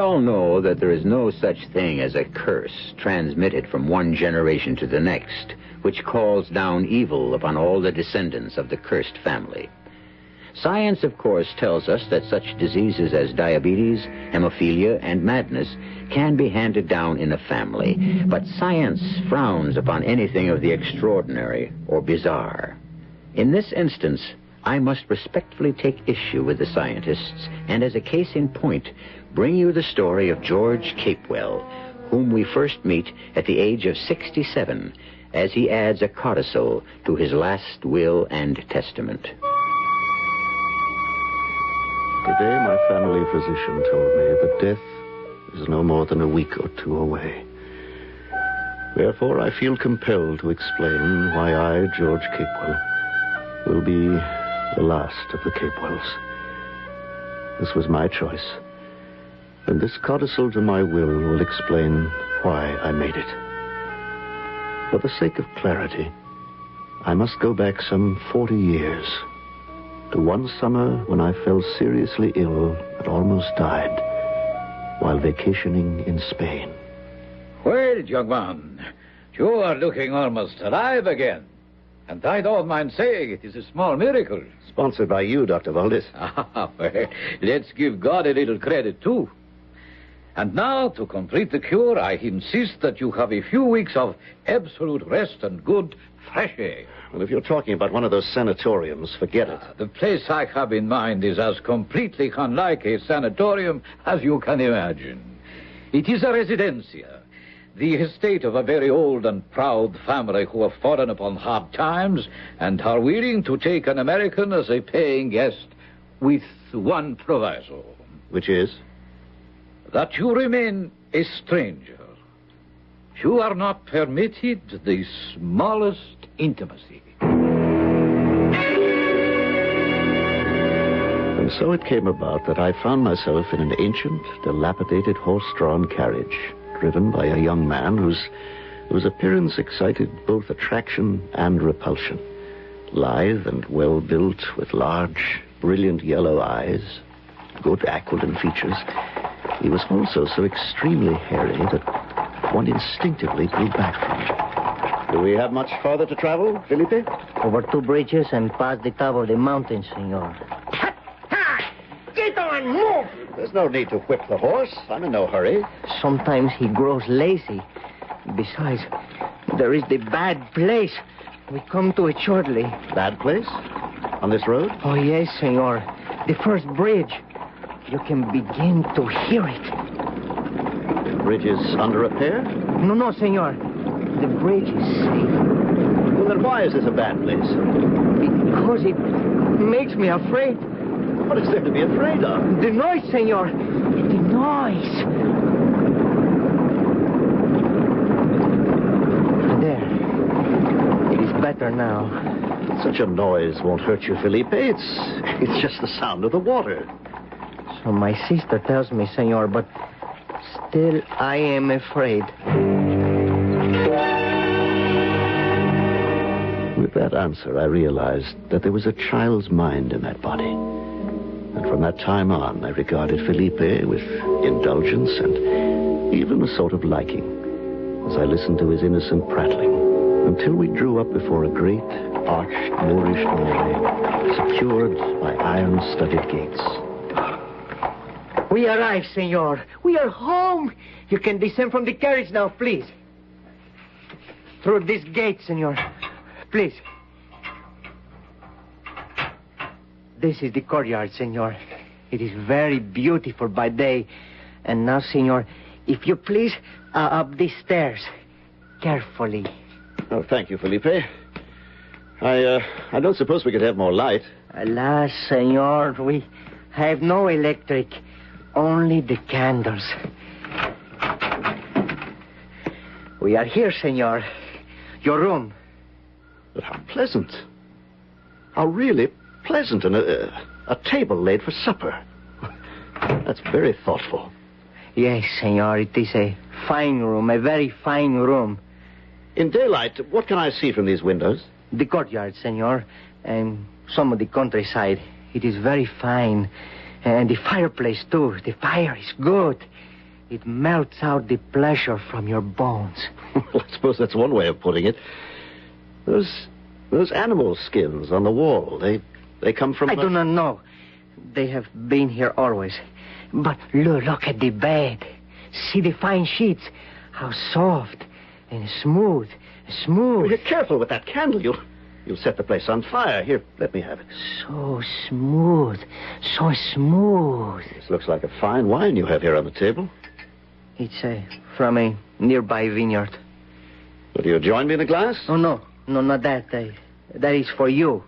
all know that there is no such thing as a curse transmitted from one generation to the next, which calls down evil upon all the descendants of the cursed family. Science, of course, tells us that such diseases as diabetes, hemophilia, and madness can be handed down in a family, but science frowns upon anything of the extraordinary or bizarre. In this instance, I must respectfully take issue with the scientists, and as a case in point, bring you the story of George Capewell, whom we first meet at the age of 67, as he adds a codicil to his last will and testament. Today, my family physician told me that death is no more than a week or two away. Therefore, I feel compelled to explain why I, George Capewell, will be the last of the Capewells. This was my choice, and this codicil to my will explain why I made it. For the sake of clarity, I must go back some 40 years, to one summer when I fell seriously ill and almost died while vacationing in Spain. Well, young man, you are looking almost alive again. And I don't mind saying it is a small miracle. Sponsored by you, Dr. Valdez. Well, let's give God a little credit, too. And now, to complete the cure, I insist that you have a few weeks of absolute rest and good, fresh air. Well, if you're talking about one of those sanatoriums, forget it. The place I have in mind is as completely unlike a sanatorium as you can imagine. It is a residencia, the estate of a very old and proud family who have fallen upon hard times and are willing to take an American as a paying guest with one proviso. Which is? That you remain a stranger. You are not permitted the smallest intimacy. And so it came about that I found myself in an ancient, dilapidated horse-drawn carriage, driven by a young man whose appearance excited both attraction and repulsion. Lithe and well-built, with large, brilliant yellow eyes, good aquiline features, he was also so extremely hairy that one instinctively drew back from him. Do we have much farther to travel, Felipe? Over 2 bridges and past the top of the mountain, senor. Get on, move! There's no need to whip the horse. I'm in no hurry. Sometimes he grows lazy. Besides, there is the bad place. We come to it shortly. Bad place? On this road? Oh, yes, senor. The first bridge. You can begin to hear it. The bridge is under repair? No, senor. The bridge is safe. Well, then why is this a bad place? Because it makes me afraid. What is there to be afraid of? The noise, senor. The noise. There. It is better now. Such a noise won't hurt you, Felipe. It's just the sound of the water. So my sister tells me, senor, but still I am afraid. With that answer, I realized that there was a child's mind in that body. And from that time on, I regarded Felipe with indulgence and even a sort of liking as I listened to his innocent prattling until we drew up before a great, arched Moorish doorway secured by iron-studded gates. We arrived, senor. We are home. You can descend from the carriage now, please. Through this gate, senor. Please. This is the courtyard, senor. It is very beautiful by day. And now, senor, if you please, up these stairs. Carefully. Oh, thank you, Felipe. I don't suppose we could have more light. Alas, senor, we have no electric. Only the candles. We are here, senor. Your room. But how pleasant. How really pleasant. And a table laid for supper. That's very thoughtful. Yes, senor. It is a fine room. A very fine room. In daylight, what can I see from these windows? The courtyard, senor. And some of the countryside. It is very fine. And the fireplace, too. The fire is good. It melts out the pleasure from your bones. Well, I suppose that's one way of putting it. Those animal skins on the wall, they come from... I do not know. They have been here always. But look at the bed. See the fine sheets. How soft and smooth. Well, you're careful with that candle. You'll set the place on fire. Here, let me have it. So smooth. So smooth. This looks like a fine wine you have here on the table. It's from a nearby vineyard. Will you join me in a glass? Oh, no. No, not that. That is for you.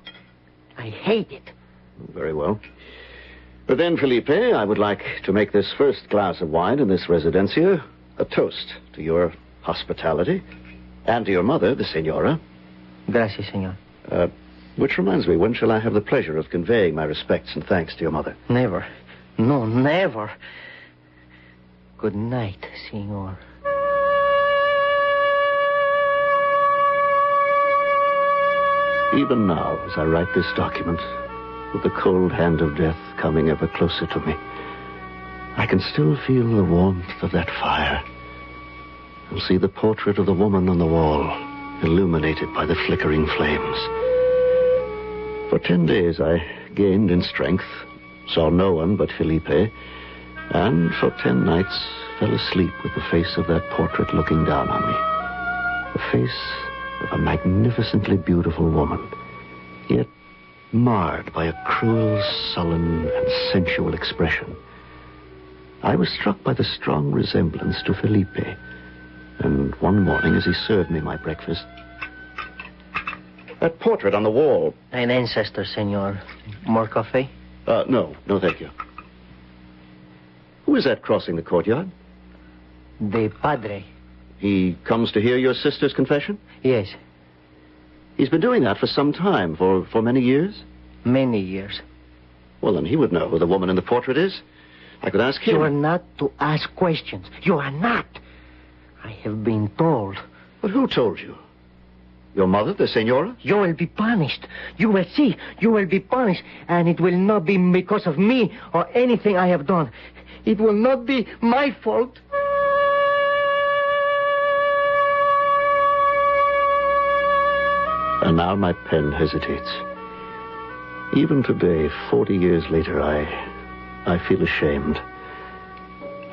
I hate it. Very well. But then, Felipe, I would like to make this first glass of wine in this residencia a toast to your hospitality and to your mother, the senora. Gracias, senor. Which reminds me, when shall I have the pleasure of conveying my respects and thanks to your mother? Never. No, never. Good night, senor. Even now, as I write this document, with the cold hand of death coming ever closer to me, I can still feel the warmth of that fire and see the portrait of the woman on the wall, illuminated by the flickering flames. For 10 days I gained in strength, saw no one but Felipe, and for 10 nights fell asleep with the face of that portrait looking down on me. The face of a magnificently beautiful woman, yet marred by a cruel, sullen, and sensual expression. I was struck by the strong resemblance to Felipe, and one morning as he served me my breakfast... That portrait on the wall... An ancestor, senor. More coffee? No, thank you. Who is that crossing the courtyard? The padre. He comes to hear your sister's confession? Yes. He's been doing that for some time, for many years? Many years. Well, then he would know who the woman in the portrait is. I could ask him. You are not to ask questions. You are not. I have been told. But who told you? Your mother, the senora? You will be punished. You will see. You will be punished. And it will not be because of me or anything I have done. It will not be my fault. And now my pen hesitates. Even today, 40 years later, I feel ashamed.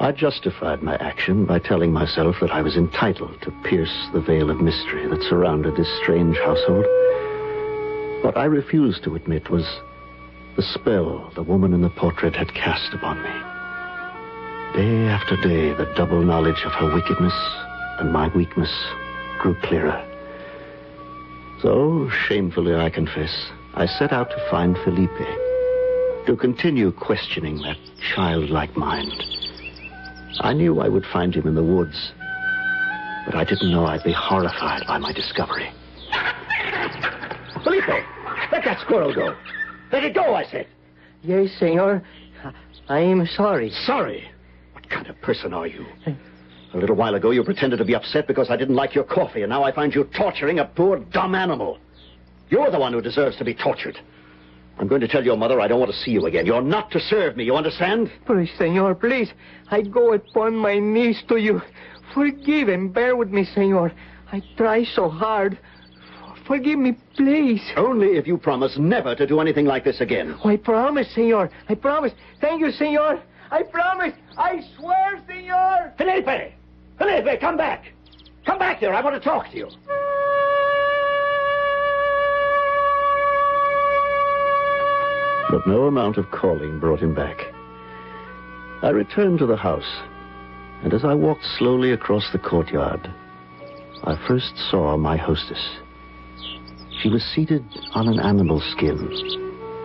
I justified my action by telling myself that I was entitled to pierce the veil of mystery that surrounded this strange household. What I refused to admit was the spell the woman in the portrait had cast upon me. Day after day, the double knowledge of her wickedness and my weakness grew clearer. So, shamefully I confess, I set out to find Felipe, to continue questioning that childlike mind. I knew I would find him in the woods, but I didn't know I'd be horrified by my discovery. Felipe, let that squirrel go. Let it go, I said. Yes, senor. I am sorry. Sorry? What kind of person are you? A little while ago, you pretended to be upset because I didn't like your coffee, and now I find you torturing a poor, dumb animal. You're the one who deserves to be tortured. I'm going to tell your mother I don't want to see you again. You're not to serve me, you understand? Please, senor, please. I go upon my knees to you. Forgive and bear with me, senor. I try so hard. Forgive me, please. Only if you promise never to do anything like this again. Oh, I promise, senor. I promise. Thank you, senor. I promise. I swear, senor. Felipe! Felipe, come back! Come back here. I want to talk to you. But no amount of calling brought him back. I returned to the house, and as I walked slowly across the courtyard, I first saw my hostess. She was seated on an animal skin,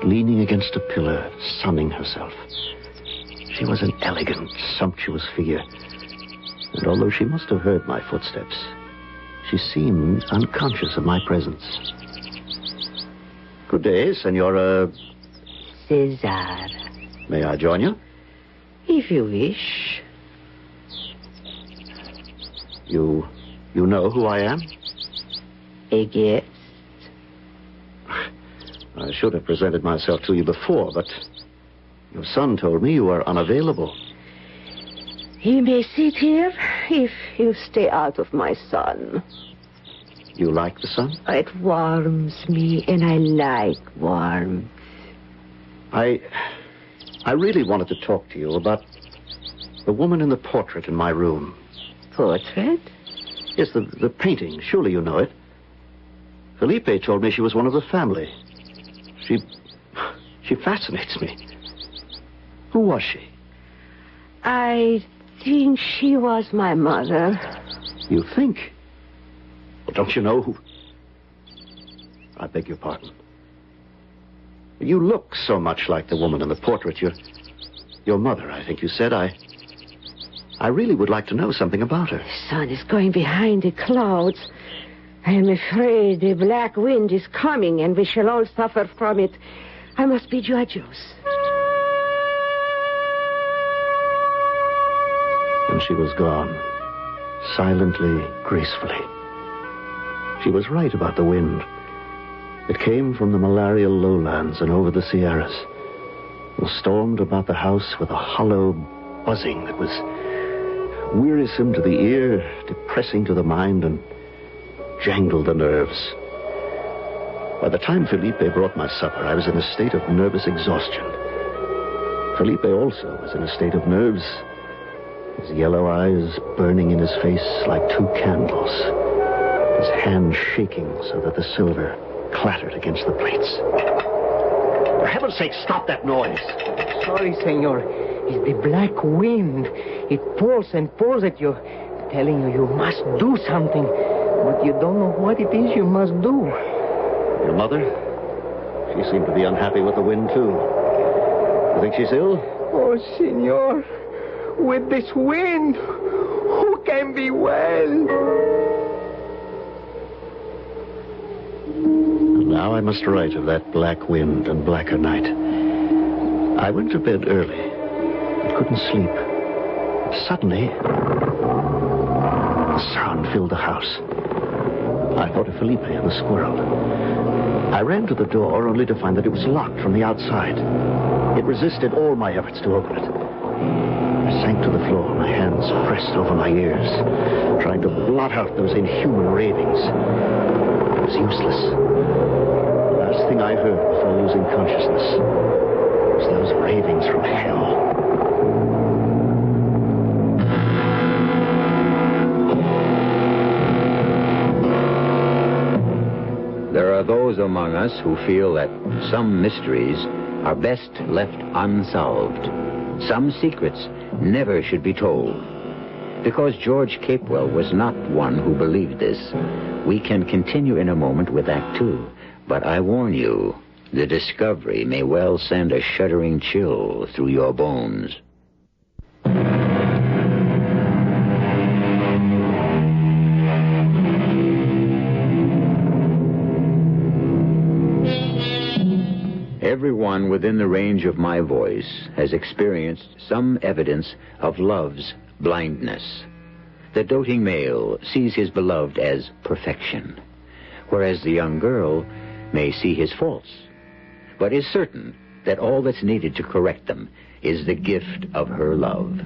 leaning against a pillar, sunning herself. She was an elegant, sumptuous figure, and although she must have heard my footsteps, she seemed unconscious of my presence. Good day, Senora... Caesar. May I join you? If you wish. You know who I am? A guest. I should have presented myself to you before, but your son told me you are unavailable. He may sit here if you stay out of my sun. You like the sun? It warms me, and I like warmth. I really wanted to talk to you about the woman in the portrait in my room. Portrait? Yes, the painting. Surely you know it. Felipe told me she was one of the family. She fascinates me. Who was she? I think she was my mother. You think? Well, don't you know who... I beg your pardon. You look so much like the woman in the portrait. Your mother, I think you said. I really would like to know something about her. The sun is going behind the clouds. I am afraid the black wind is coming, and we shall all suffer from it. I must bid you adios. And she was gone, silently, gracefully. She was right about the wind. It came from the malarial lowlands and over the Sierras, and stormed about the house with a hollow buzzing that was wearisome to the ear, depressing to the mind, and jangled the nerves. By the time Felipe brought my supper, I was in a state of nervous exhaustion. Felipe also was in a state of nerves, his yellow eyes burning in his face like two candles, his hand shaking so that the silver clattered against the plates. For heaven's sake, stop that noise. Sorry, senor. It's the black wind. It pulls and pulls at you, telling you must do something. But you don't know what it is you must do. Your mother? She seemed to be unhappy with the wind, too. You think she's ill? Oh, senor. With this wind, who can be well? And now I must write of that black wind and blacker night. I went to bed early. I couldn't sleep. But suddenly, a sound filled the house. I thought of Felipe and the squirrel. I ran to the door only to find that it was locked from the outside. It resisted all my efforts to open it. I sank to the floor, my hands pressed over my ears, trying to blot out those inhuman ravings. It was useless. The last thing I heard before losing consciousness was those ravings from hell. There are those among us who feel that some mysteries are best left unsolved. Some secrets never should be told. Because George Capewell was not one who believed this, we can continue in a moment with Act Two. But I warn you, the discovery may well send a shuddering chill through your bones. Everyone within the range of my voice has experienced some evidence of love's blindness. The doting male sees his beloved as perfection, whereas the young girl may see his faults, but is certain that all that's needed to correct them is the gift of her love.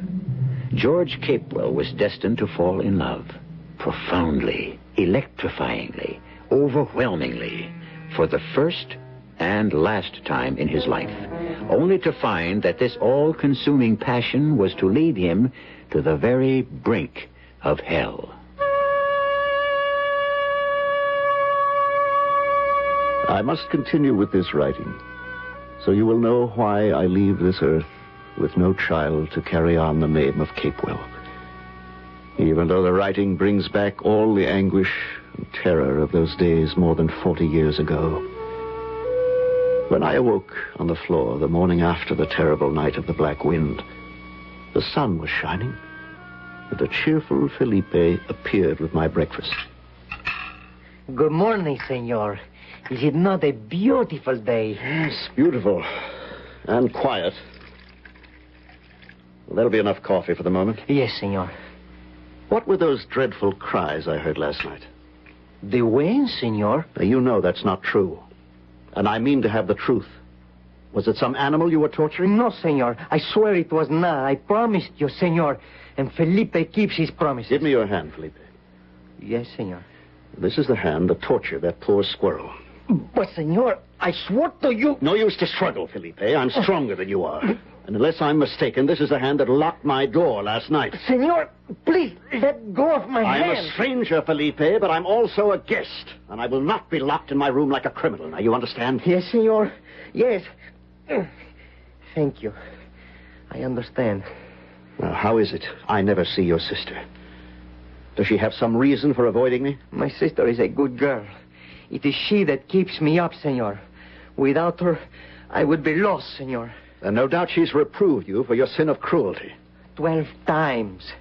George Capewell was destined to fall in love, profoundly, electrifyingly, overwhelmingly, for the first and last time in his life, only to find that this all-consuming passion was to lead him to the very brink of hell. I must continue with this writing, so you will know why I leave this earth with no child to carry on the name of Capewell. Even though the writing brings back all the anguish and terror of those days more than 40 years ago. When I awoke on the floor the morning after the terrible night of the black wind, the sun was shining, and a cheerful Felipe appeared with my breakfast. Good morning, senor. Is it not a beautiful day? Yes, beautiful. And quiet. Well, that'll be enough coffee for the moment. Yes, senor. What were those dreadful cries I heard last night? The wind, senor? Now, you know that's not true. And I mean to have the truth. Was it some animal you were torturing? No, senor. I swear it was not. I promised you, senor. And Felipe keeps his promises. Give me your hand, Felipe. Yes, senor. This is the hand that tortured that poor squirrel. But, senor, I swore to you... No use to struggle, Felipe. I'm stronger than you are. And unless I'm mistaken, this is the hand that locked my door last night. Senor, please, let go of my hand. I'm a stranger, Felipe, but I'm also a guest. And I will not be locked in my room like a criminal. Now, you understand? Yes, senor. Yes. Thank you. I understand. Now, how is it I never see your sister? Does she have some reason for avoiding me? My sister is a good girl. It is she that keeps me up, senor. Without her, I would be lost, senor. And no doubt she's reproved you for your sin of cruelty. 12 times.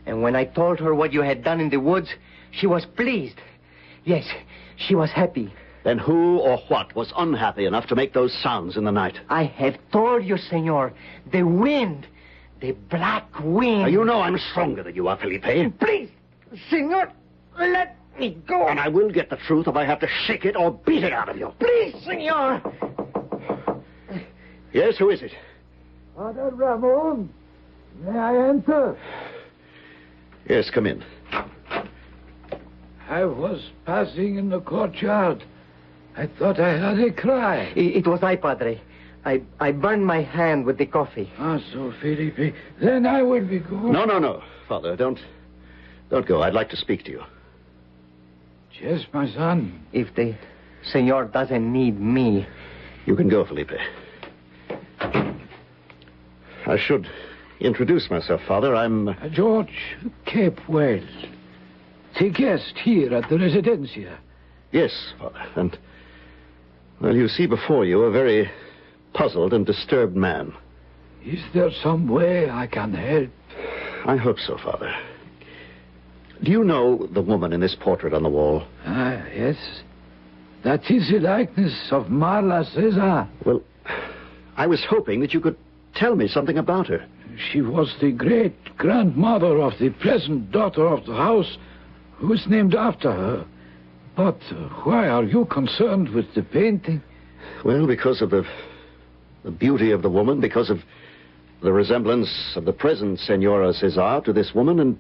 And when I told her what you had done in the woods, she was pleased. Yes, she was happy. Then who or what was unhappy enough to make those sounds in the night? I have told you, senor. The wind. The black wind. Now, you know I'm stronger than you are, Felipe. Please, senor, let me go. And I will get the truth if I have to shake it or beat it out of you. Please, senor. Yes, who is it? Father Ramon, may I enter? Yes, come in. I was passing in the courtyard. I thought I heard a cry. It was I, Padre. I burned my hand with the coffee. Ah, so, Felipe, then I will be going. No, Father, don't go. I'd like to speak to you. Yes, my son. If the senor doesn't need me... You can go, Felipe. I should introduce myself, Father. I'm... George Capewell, the guest here at the Residencia. Yes, Father. And, well, you see before you a very puzzled and disturbed man. Is there some way I can help? I hope so, Father. Do you know the woman in this portrait on the wall? Ah, yes. That is the likeness of Marla Caesar. Well, I was hoping that you could tell me something about her. She was the great-grandmother of the present daughter of the house, who was named after her. But why are you concerned with the painting? Well, because of the beauty of the woman, because of the resemblance of the present Senora Ceasar to this woman, and,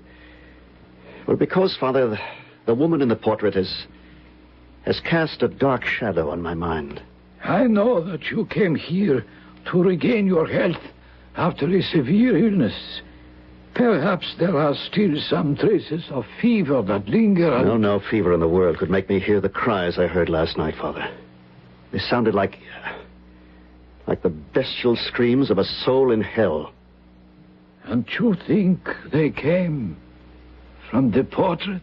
well, because, Father, the woman in the portrait has cast a dark shadow on my mind. I know that you came here to regain your health after a severe illness. Perhaps there are still some traces of fever that linger. No fever in the world could make me hear the cries I heard last night, Father. They sounded like the bestial screams of a soul in hell. And you think they came from the portrait?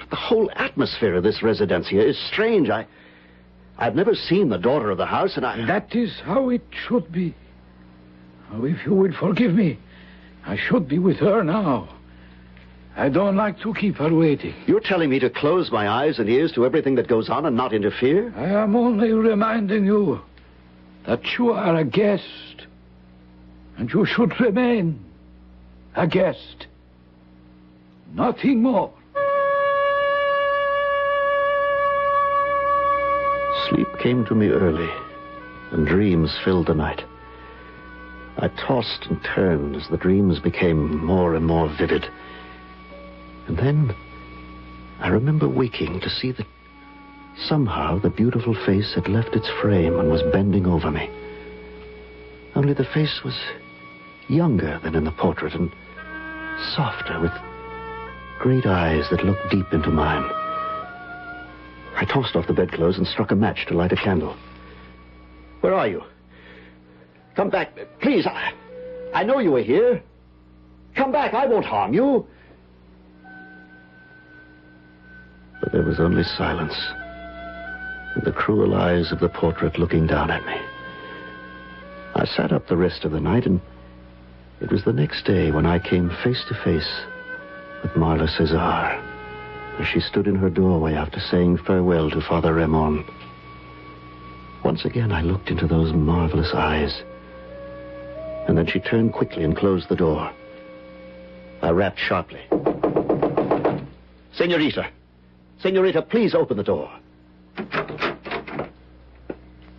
The whole atmosphere of this residencia is strange. I've never seen the daughter of the house, and That is how it should be. Oh, if you will forgive me, I should be with her now. I don't like to keep her waiting. You're telling me to close my eyes and ears to everything that goes on and not interfere? I am only reminding you that you are a guest, and you should remain a guest. Nothing more. Sleep came to me early, and dreams filled the night. I tossed and turned as the dreams became more and more vivid. And then I remember waking to see that somehow the beautiful face had left its frame and was bending over me. Only the face was younger than in the portrait and softer, with great eyes that looked deep into mine. I tossed off the bedclothes and struck a match to light a candle. Where are you? Come back, please. I know you were here. Come back, I won't harm you. But there was only silence, and the cruel eyes of the portrait looking down at me. I sat up the rest of the night, and it was the next day when I came face to face with Marla Caesar, as she stood in her doorway after saying farewell to Father Ramon. Once again I looked into those marvelous eyes, and then she turned quickly and closed the door. I rapped sharply. Senorita, please open the door.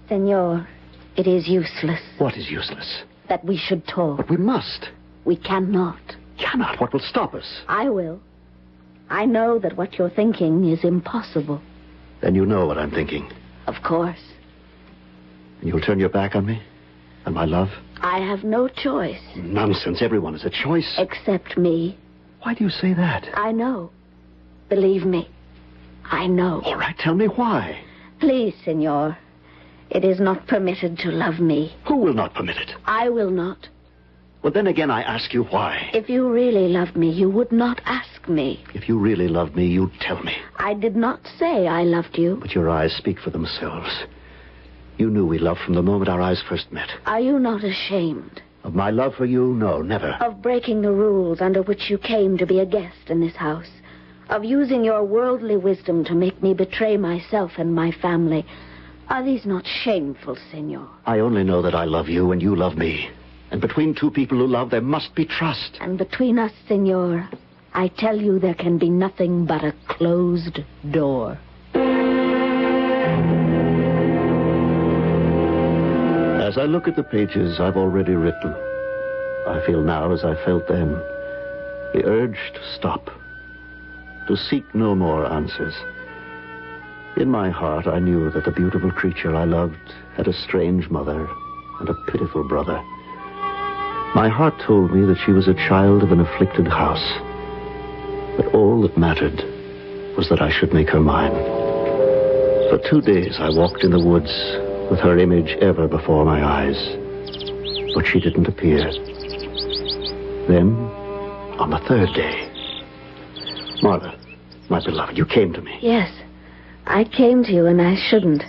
Senor, It is useless. What is useless? That we should talk. But we must. We cannot. Cannot? What will stop us? I will. I know that what you're thinking is impossible. Then you know what I'm thinking. Of course. And you'll turn your back on me? And my love? I have no choice. Nonsense. Everyone has a choice. Except me. Why do you say that? I know. Believe me. I know. All right, tell me why. Please, Senor. It is not permitted to love me. Who will not permit it? I will not. Well, then again, I ask you why. If you really loved me, you would not ask me. If you really loved me, you'd tell me. I did not say I loved you. But your eyes speak for themselves. You knew we loved from the moment our eyes first met. Are you not ashamed? Of my love for you? No, never. Of breaking the rules under which you came to be a guest in this house? Of using your worldly wisdom to make me betray myself and my family? Are these not shameful, Senor? I only know that I love you and you love me. And between two people who love, there must be trust. And between us, Senor, I tell you there can be nothing but a closed door. As I look at the pages I've already written, I feel now as I felt then, the urge to stop, to seek no more answers. In my heart, I knew that the beautiful creature I loved had a strange mother and a pitiful brother. My heart told me that she was a child of an afflicted house. But all that mattered was that I should make her mine. For 2 days I walked in the woods with her image ever before my eyes. But she didn't appear. Then, on the 3rd day... Marla, my beloved, you came to me. Yes, I came to you and I shouldn't.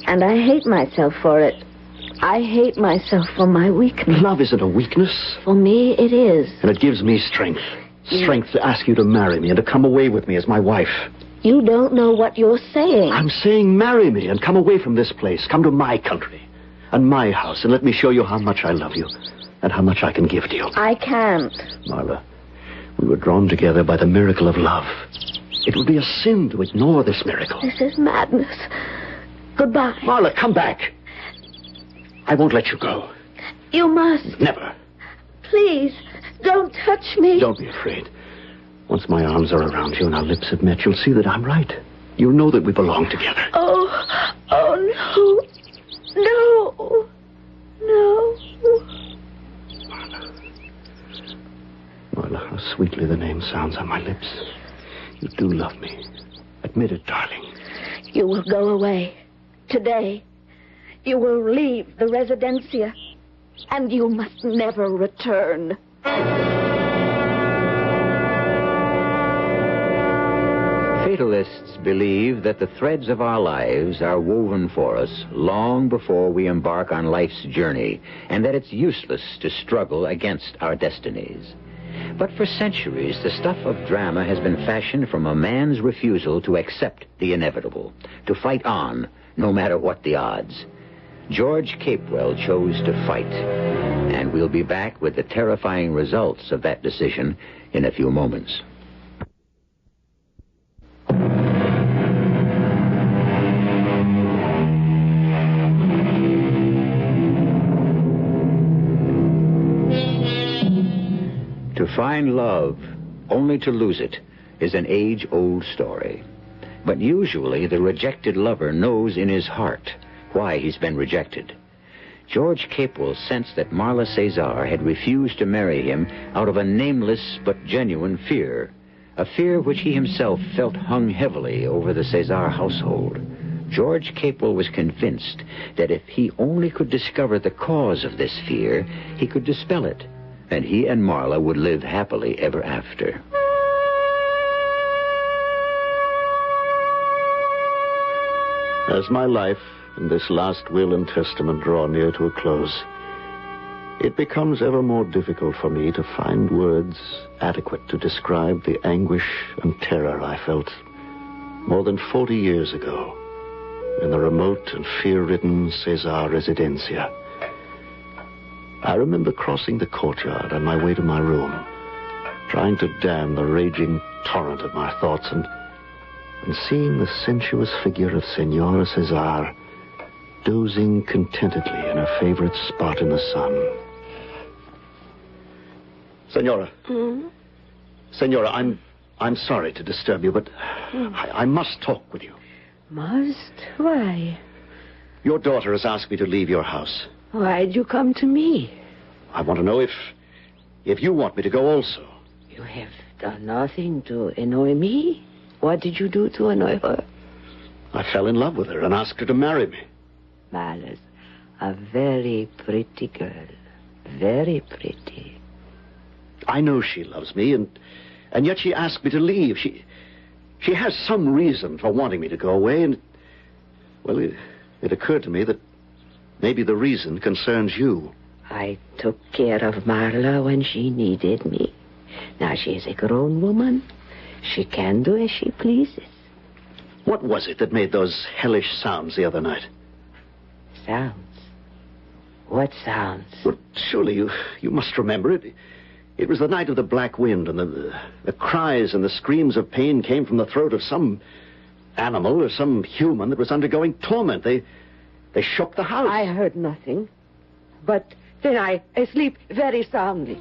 And I hate myself for it. I hate myself for my weakness. Love isn't a weakness. For me, it is. And it gives me strength. Strength to ask you to marry me and to come away with me as my wife. You don't know what you're saying. I'm saying marry me and come away from this place. Come to my country and my house and let me show you how much I love you and how much I can give to you. I can't. Marla, we were drawn together by the miracle of love. It would be a sin to ignore this miracle. This is madness. Goodbye. Marla, come back. I won't let you go. You must. Never. Please, don't touch me. Don't be afraid. Once my arms are around you and our lips have met, you'll see that I'm right. You'll know that we belong together. Oh, no. No. Marla, how sweetly the name sounds on my lips. You do love me. Admit it, darling. You will go away. Today. You will leave the residencia. And you must never return. Fatalists believe that the threads of our lives are woven for us long before we embark on life's journey, and that it's useless to struggle against our destinies. But for centuries, the stuff of drama has been fashioned from a man's refusal to accept the inevitable, to fight on, no matter what the odds. George Capewell chose to fight, and we'll be back with the terrifying results of that decision in a few moments. To find love, only to lose it, is an age-old story. But usually the rejected lover knows in his heart why he's been rejected. George Capewell sensed that Marla Ceasar had refused to marry him out of a nameless but genuine fear, a fear which he himself felt hung heavily over the Ceasar household. George Capewell was convinced that if he only could discover the cause of this fear, he could dispel it, and he and Marla would live happily ever after. As my life and this last will and testament draw near to a close, it becomes ever more difficult for me to find words adequate to describe the anguish and terror I felt more than 40 years ago in the remote and fear-ridden Ceasar residencia. I remember crossing the courtyard on my way to my room, trying to dam the raging torrent of my thoughts, and seeing the sensuous figure of Senor Ceasar dozing contentedly in a favorite spot in the sun. Senora. Senora, I'm sorry to disturb you, but I must talk with you. Must? Why? Your daughter has asked me to leave your house. Why'd you come to me? I want to know if you want me to go also. You have done nothing to annoy me. What did you do to annoy her? I fell in love with her and asked her to marry me. Malice, a very pretty girl. Very pretty. I know she loves me, and yet she asked me to leave. She has some reason for wanting me to go away, and, well, it occurred to me that maybe the reason concerns you. I took care of Marla when she needed me. Now she is a grown woman. She can do as she pleases. What was it that made those hellish sounds the other night? Sounds? What sounds? Well, surely you must remember it. It was the night of the black wind, and the cries and the screams of pain came from the throat of some animal or some human that was undergoing torment. They shook the house. I heard nothing. But then I sleep very soundly.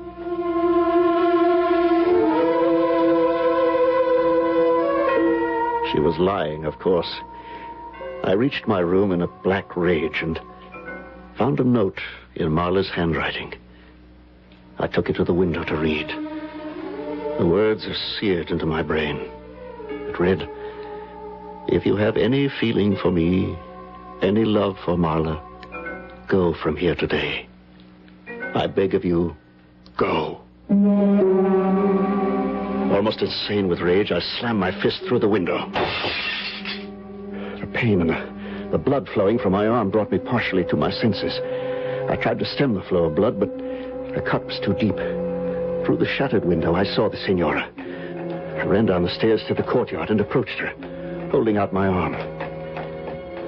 She was lying, of course. I reached my room in a black rage and found a note in Marla's handwriting. I took it to the window to read. The words are seared into my brain. It read, "If you have any feeling for me, any love for Marla, go from here today. I beg of you, go." Almost insane with rage, I slammed my fist through the window. The pain and the blood flowing from my arm brought me partially to my senses. I tried to stem the flow of blood, but the cut was too deep. Through the shattered window, I saw the Senora. I ran down the stairs to the courtyard and approached her, holding out my arm.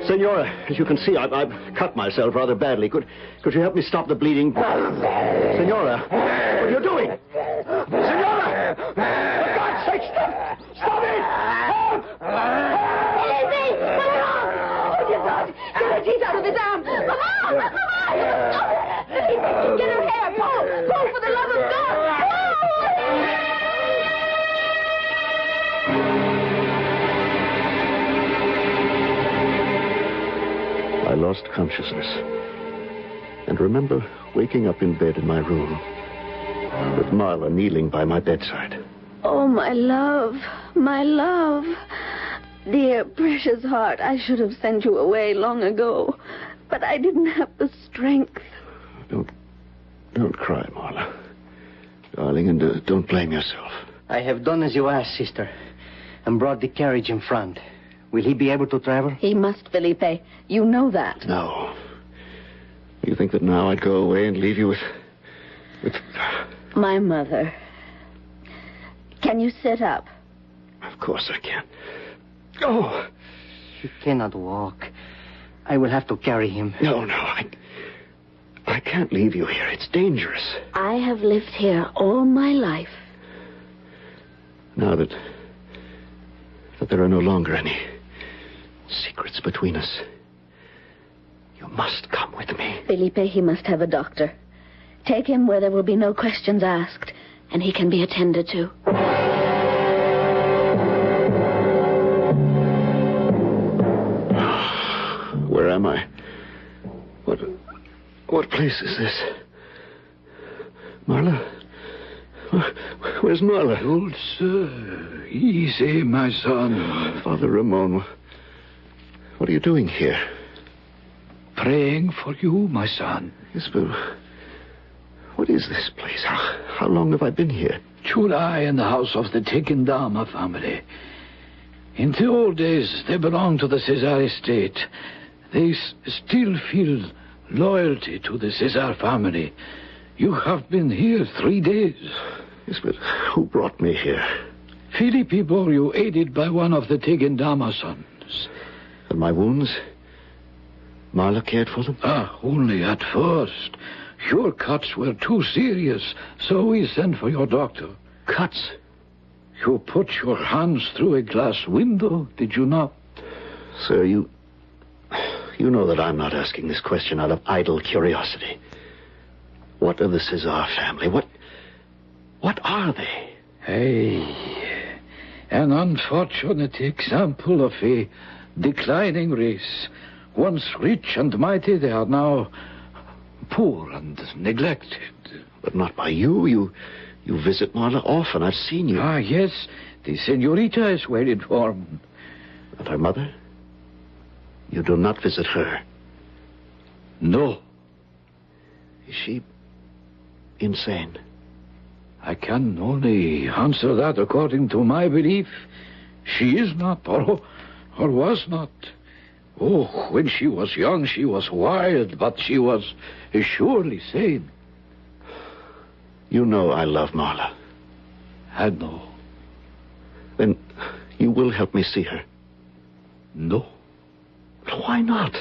"Senora, as you can see, I've cut myself rather badly. Could you help me stop the bleeding?" "Senora, what are you doing? Senora! For God's sake, stop it! Easy! Oh, dear God! Get her teeth out of his arm! Mama! Get her hair! Pull, for the love of God! I lost consciousness and remember waking up in bed in my room with Marla kneeling by my bedside. Oh, my love, my love. Dear, precious heart, I should have sent you away long ago, but I didn't have the strength. Don't cry, Marla. Darling, and don't blame yourself. I have done as you asked, sister, and brought the carriage in front. Will he be able to travel? He must, Felipe. You know that. No. You think that now I'd go away and leave you with... My mother. Can you sit up? Of course I can. Oh! He cannot walk. I will have to carry him. No, I can't leave you here. It's dangerous. I have lived here all my life. Now that there are no longer any secrets between us, you must come with me. Felipe, he must have a doctor. Take him where there will be no questions asked, and he can be attended to. Where am I? What place is this? Marla? Where's Marla? Old sir, easy, my son. Father Ramon, what are you doing here? Praying for you, my son. Yes, but what is this place? How long have I been here? July in the house of the Tegendama family. In the old days, they belonged to the Caesar estate. They still feel loyalty to the Caesar family. You have been here 3 days. Yes, but who brought me here? Felipe bore you, aided by one of the Tegendama sons. And my wounds? Marla cared for them? Only at first. Your cuts were too serious, so we sent for your doctor. Cuts? You put your hands through a glass window, did you not? Sir, You know that I'm not asking this question out of idle curiosity. What of the Caesar family? What are they? An unfortunate example of a declining race. Once rich and mighty, they are now poor and neglected. But not by you. You visit Marla often. I've seen you. Yes. The senorita is well informed. And her mother? You do not visit her? No. Is she insane? I can only answer that according to my belief. She is not, or was not. Oh, when she was young, she was wild, but she was surely sane. You know I love Marla. I know. Then you will help me see her? No. Why not?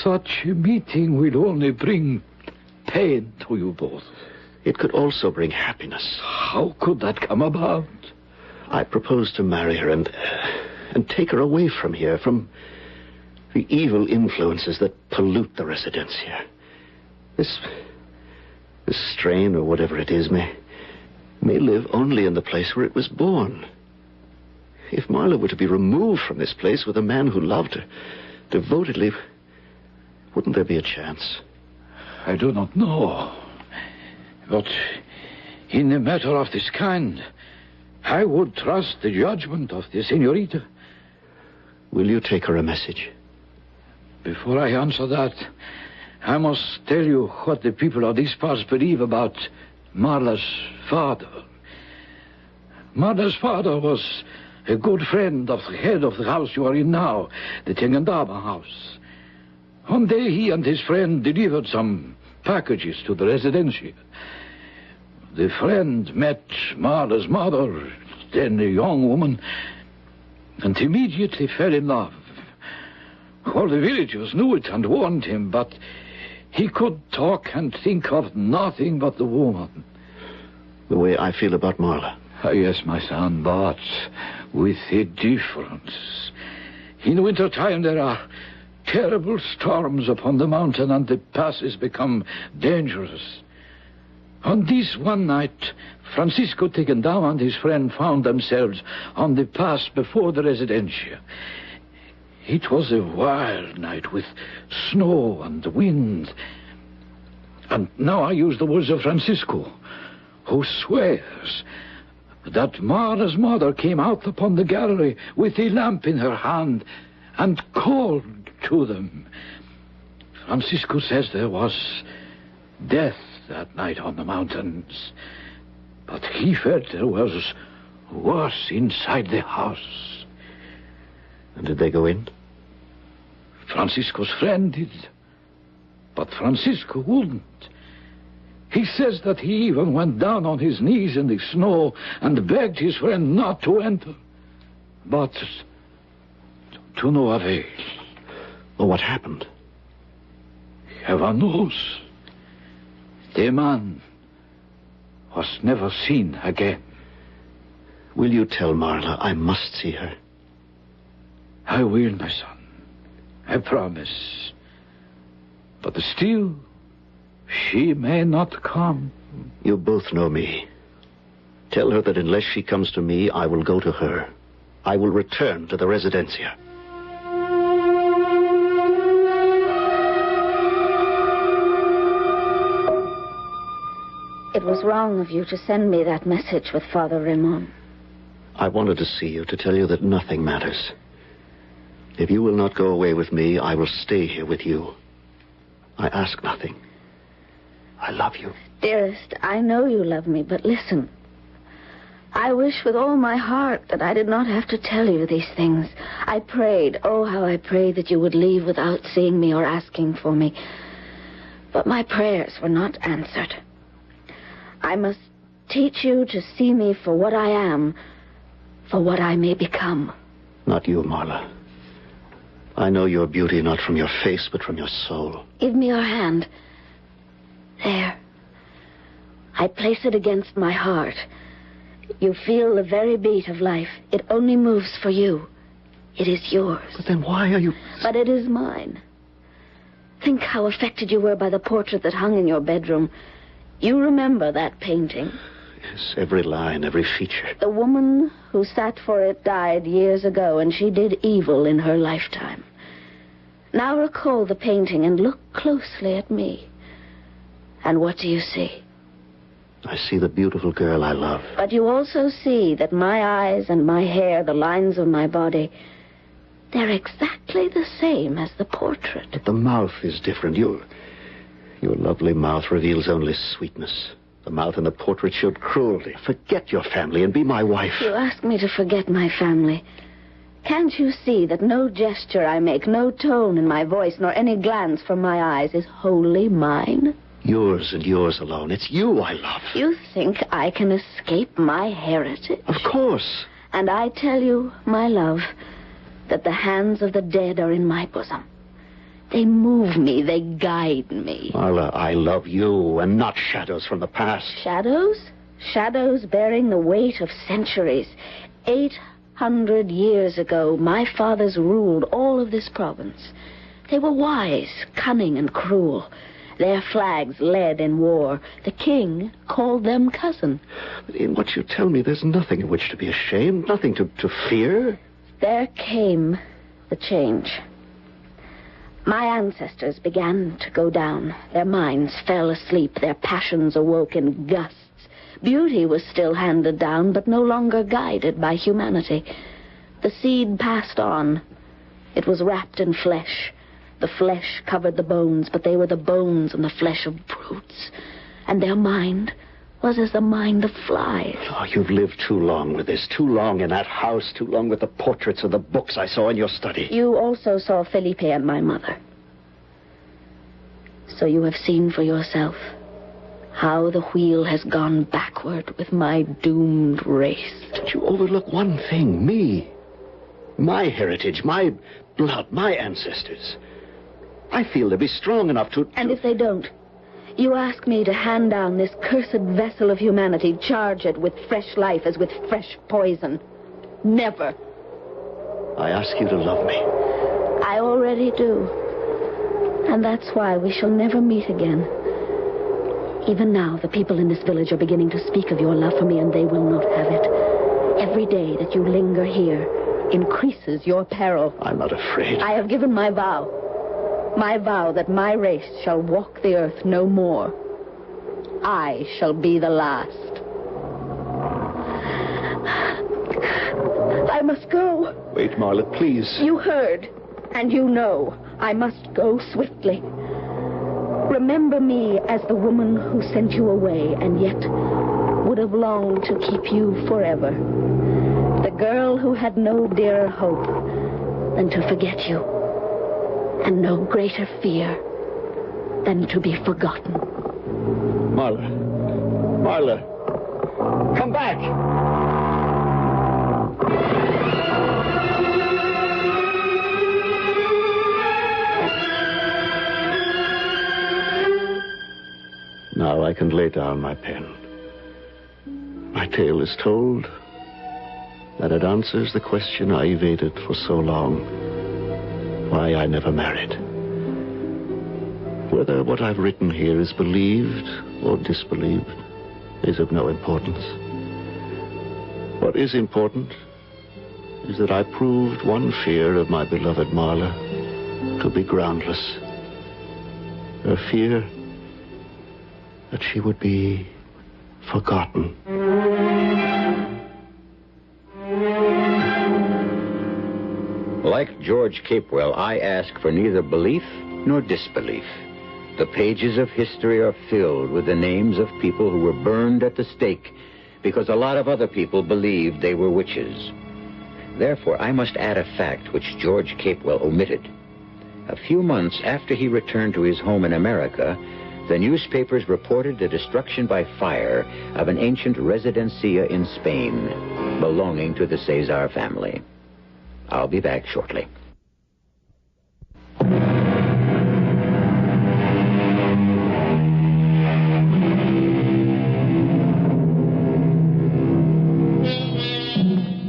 Such a meeting will only bring pain to you both. It could also bring happiness. How could that come about? I propose to marry her and take her away from here, from the evil influences that pollute the residencia. This strain, or whatever it is, may live only in the place where it was born. If Marla were to be removed from this place with a man who loved her devotedly, wouldn't there be a chance? I do not know. But in a matter of this kind, I would trust the judgment of the senorita. Will you take her a message? Before I answer that, I must tell you what the people of these parts believe about Marla's father. Marla's father was a good friend of the head of the house you are in now, the Tengendaba house. One day he and his friend delivered some packages to the residencia. The friend met Marla's mother, then a young woman, and immediately fell in love. All the villagers knew it and warned him, but he could talk and think of nothing but the woman. The way I feel about Marla. Yes, my son, but with a difference. In wintertime there are terrible storms upon the mountain, and the passes become dangerous. On this one night, Francisco Tegendama and his friend found themselves on the pass before the residencia. It was a wild night with snow and wind. And now I use the words of Francisco, who swears that Marla's mother came out upon the gallery with a lamp in her hand and called to them. Francisco says there was death that night on the mountains, but he felt there was worse inside the house. And did they go in? Francisco's friend did, but Francisco wouldn't. He says that he even went down on his knees in the snow and begged his friend not to enter, but to no avail. Well, what happened? Heaven knows. The man was never seen again. Will you tell Marla I must see her? I will, my son. I promise. But still, she may not come. You both know me. Tell her that unless she comes to me, I will go to her. I will return to the residencia. It was wrong of you to send me that message with Father Raymond. I wanted to see you, to tell you that nothing matters. If you will not go away with me, I will stay here with you. I ask nothing. I love you. Dearest, I know you love me, but listen. I wish with all my heart that I did not have to tell you these things. I prayed, oh, how I prayed that you would leave without seeing me or asking for me. But my prayers were not answered. I must teach you to see me for what I am, for what I may become. Not you, Marla. I know your beauty not from your face, but from your soul. Give me your hand. There. I place it against my heart. You feel the very beat of life. It only moves for you. It is yours. But then why are you... But it is mine. think how affected you were by the portrait that hung in your bedroom. You remember that painting? Yes, every line, every feature. The woman who sat for it died years ago, and she did evil in her lifetime. Now recall the painting and look closely at me. And what do you see? I see the beautiful girl I love. But you also see that my eyes and my hair, the lines of my body, they're exactly the same as the portrait. But the mouth is different. Your lovely mouth reveals only sweetness. The mouth in the portrait showed cruelty. Forget your family and be my wife. You ask me to forget my family. Can't you see that no gesture I make, no tone in my voice, nor any glance from my eyes is wholly mine? Yours and yours alone. It's you I love. You think I can escape my heritage? Of course. And I tell you, my love, that the hands of the dead are in my bosom. They move me, they guide me. Marla, I love you and not shadows from the past. Shadows? Shadows bearing the weight of centuries. 800 years ago, my fathers ruled all of this province. They were wise, cunning, and cruel. Their flags led in war. The king called them cousin. In what you tell me, there's nothing of which to be ashamed, nothing to fear. There came the change. My ancestors began to go down. Their minds fell asleep. Their passions awoke in gusts. Beauty was still handed down, but no longer guided by humanity. The seed passed on. It was wrapped in flesh. The flesh covered the bones, but they were the bones and the flesh of brutes. And their mind was as the mind of flies. Oh, you've lived too long with this, too long in that house, too long with the portraits and the books I saw in your study. You also saw Felipe and my mother. So you have seen for yourself how the wheel has gone backward with my doomed race. But you overlook one thing, me. My heritage, my blood, my ancestors. I feel they'll be strong enough to... And if they don't? You ask me to hand down this cursed vessel of humanity, charge it with fresh life as with fresh poison. Never. I ask you to love me. I already do. And that's why we shall never meet again. Even now, the people in this village are beginning to speak of your love for me, and they will not have it. Every day that you linger here increases your peril. I'm not afraid. I have given my vow. My vow that my race shall walk the earth no more. I shall be the last. I must go. Wait, Marla, please. You heard, and you know. I must go swiftly. Remember me as the woman who sent you away and yet would have longed to keep you forever. The girl who had no dearer hope than to forget you. And no greater fear than to be forgotten. Marla. Marla. Come back. Now I can lay down my pen. My tale is told, and it answers the question I evaded for so long. Why I never married. Whether what I've written here is believed or disbelieved is of no importance. What is important is that I proved one fear of my beloved Marla to be groundless. Her fear that she would be forgotten. Like George Capewell, I ask for neither belief nor disbelief. The pages of history are filled with the names of people who were burned at the stake because a lot of other people believed they were witches. Therefore, I must add a fact which George Capewell omitted. A few months after he returned to his home in America, the newspapers reported the destruction by fire of an ancient residencia in Spain belonging to the Caesar family. I'll be back shortly.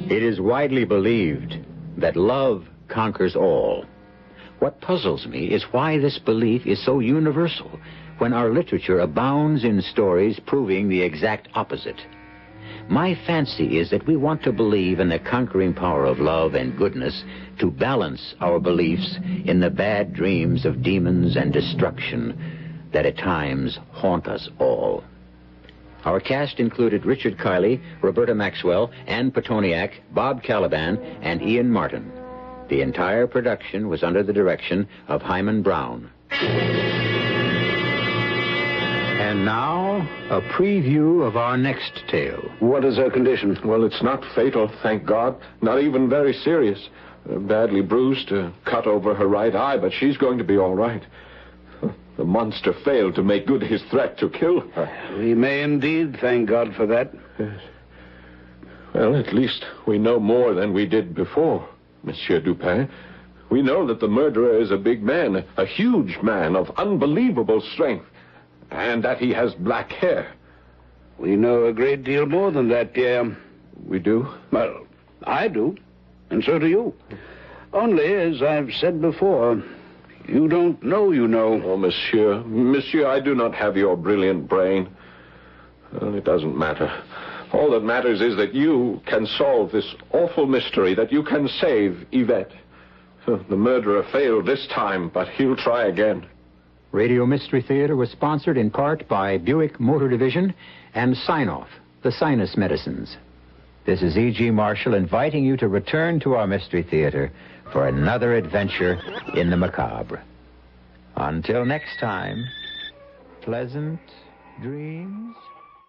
It is widely believed that love conquers all. What puzzles me is why this belief is so universal when our literature abounds in stories proving the exact opposite. My fancy is that we want to believe in the conquering power of love and goodness to balance our beliefs in the bad dreams of demons and destruction that at times haunt us all. Our cast included Richard Kiley, Roberta Maxwell, Ann Petoniak, Bob Caliban, and Ian Martin. The entire production was under the direction of Himan Brown. And now, a preview of our next tale. What is her condition? Well, it's not fatal, thank God. Not even very serious. Badly bruised, cut over her right eye, but she's going to be all right. The monster failed to make good his threat to kill her. We may indeed thank God for that. Yes. Well, at least we know more than we did before, Monsieur Dupin. We know that the murderer is a big man, a huge man of unbelievable strength, and that he has black hair. We know a great deal more than that, Pierre. We do? Well, I do, and so do you. Only, as I've said before, you don't know you know. Oh, Monsieur, I do not have your brilliant brain. Well, it doesn't matter. All that matters is that you can solve this awful mystery, that you can save Yvette. The murderer failed this time, but he'll try again. Radio Mystery Theater was sponsored in part by Buick Motor Division and Sign-Off, the sinus medicines. This is E.G. Marshall inviting you to return to our Mystery Theater for another adventure in the macabre. Until next time, pleasant dreams.